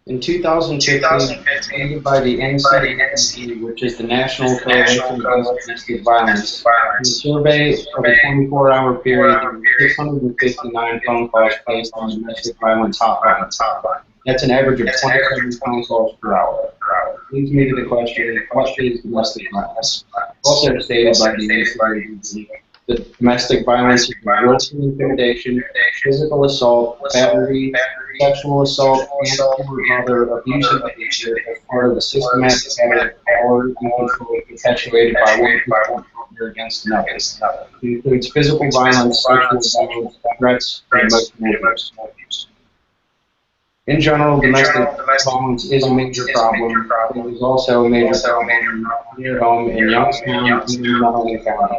In 2015, funded by the NCDC, which is the National Coalition Against Domestic Violence, in a survey of a 24-hour period, there were 659 phone calls placed on the domestic violence hotline. That's an average of 27 phone calls per hour. Leads me to the question, what is domestic violence? Also stated by the NCDC, that domestic violence is willful intimidation, physical assault, battery, sexual assault, and/or other abusive behavior as part of the systematic pattern of power and control perpetuated by one partner against another. It includes physical violence, sexual violence, threats, and emotional abuse. In general, domestic violence is a major problem. It is also a major problem near home in Youngstown and in Mahoney County.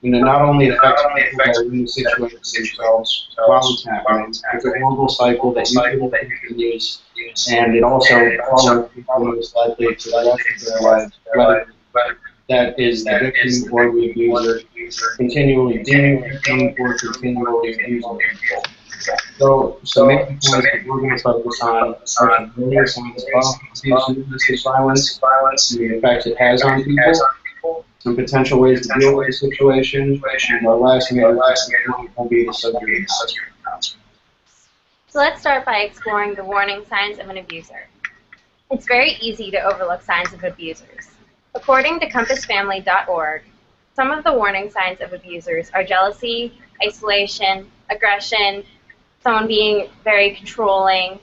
And it not only affects people that are in the situation themselves while it's happening, it's a horrible cycle that usually continues, and it also follows people most likely to the rest of their lives, whether that is the victim or the abuser, continually being a victim or continually abusing people. So, some main points that we're going to focus on are some earlier signs of abuse and domestic violence, the effects it has on people, some potential ways to deal with the situation, and our last major point will be the subject announcement. So let's start by exploring the warning signs of an abuser. It's very easy to overlook signs of abusers. According to compassfamily.org, some of the warning signs of abusers are jealousy, isolation, aggression, someone being very controlling,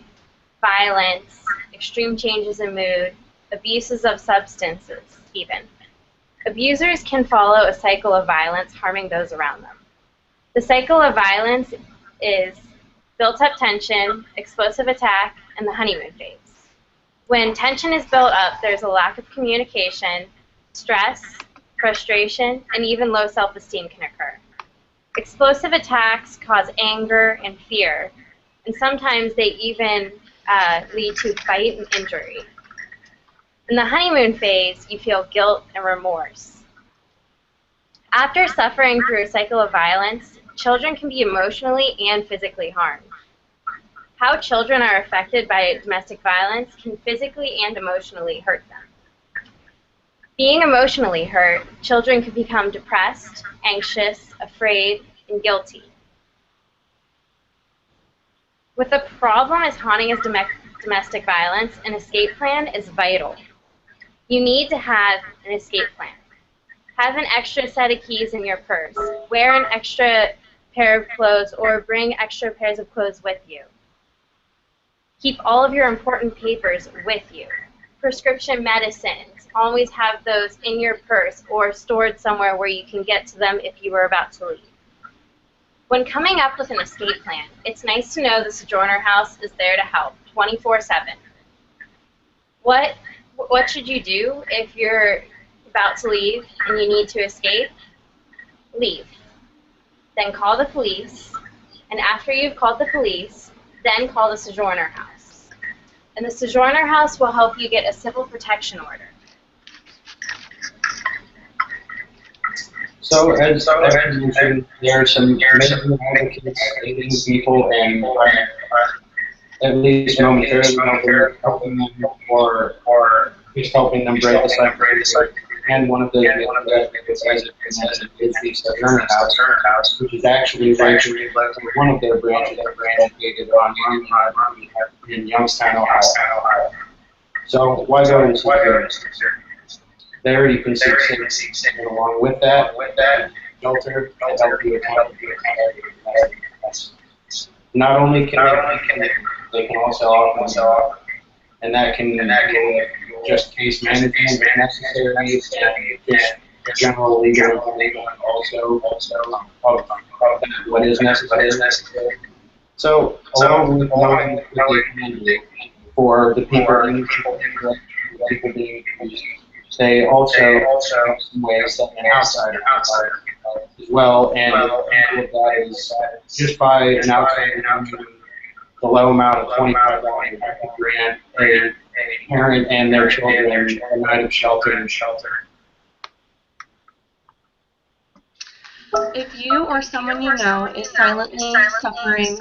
violence, extreme changes in mood, abuses of substances even. Abusers can follow a cycle of violence, harming those around them. The cycle of violence is built-up tension, explosive attack, and the honeymoon phase. When tension is built up, there's a lack of communication, stress, frustration, and even low self-esteem can occur. Explosive attacks cause anger and fear, and sometimes they even lead to fight and injury. In the honeymoon phase, you feel guilt and remorse. After suffering through a cycle of violence, children can be emotionally and physically harmed. How children are affected by domestic violence can physically and emotionally hurt them. Being emotionally hurt, children can become depressed, anxious, afraid, and guilty. With a problem as haunting as domestic violence, an escape plan is vital. You need to have an escape plan. Have an extra set of keys in your purse. Wear an extra pair of clothes or bring extra pairs of clothes with you. Keep all of your important papers with you. Prescription medicines, always have those in your purse or stored somewhere where you can get to them if you were about to leave. When coming up with an escape plan, it's nice to know the Sojourner House is there to help 24/7. What should you do if you're about to leave and you need to escape? Leave. Then call the police, and after you've called the police, then call the Sojourner House. And the Sojourner House will help you get a civil protection order. So, as I mentioned, there are some major advocates aiding people and at least momentarily helping them or just helping them break the cycle. And one of those advocates is the Sojourner House, which is actually one of their branches located on Young in Youngstown, Ohio. So why go to Sojourner? There you can seek safety, and along with that, shelter and help you not only can they can also offer, and that can include just case management if necessary, and just general legal information also of what is necessary. So along with knowing what they can do for the people being abused, they also have some ways that an outsider as well, and what that is just by an outsider the low amount of $25 grant a parent and their children a night of shelter. If you or someone you know is silently suffering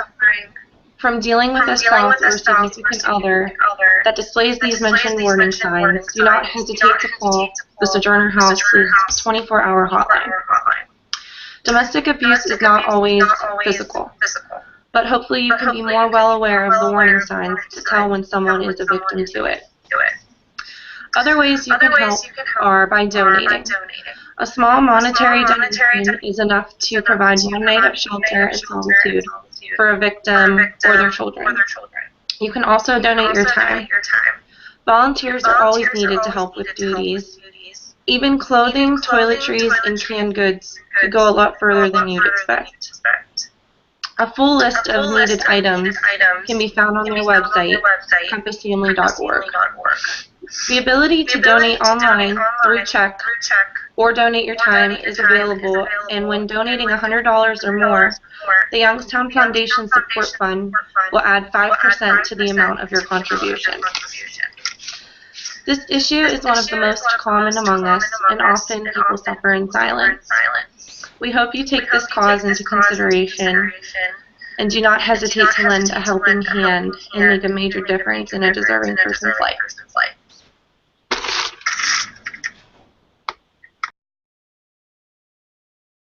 from dealing with a spouse or significant other that displays these mentioned warning signs, do not hesitate to call the Sojourner House's 24-hour hotline. Domestic abuse is not always physical, but hopefully you can be more well aware of the warning signs to tell when someone is a victim to it. Other ways you can help are by donating. A small monetary donation is enough to provide one night of shelter and solitude for a victim or their children. You can also donate your time. Volunteers are always needed to help with duties. Even clothing, toiletries, and canned goods could go a lot further than you'd expect. A full list of needed items can be found on their website, compassfamily.org. The ability to donate online through check or donate your time is available, and when donating $100 or more, the Youngstown Foundation Support Fund will add 5% to the amount of your contribution. This issue is one of the most common among us, and often people suffer in silence. We hope you take this cause into consideration and do not hesitate to lend a helping hand and make a major difference in a deserving person's life.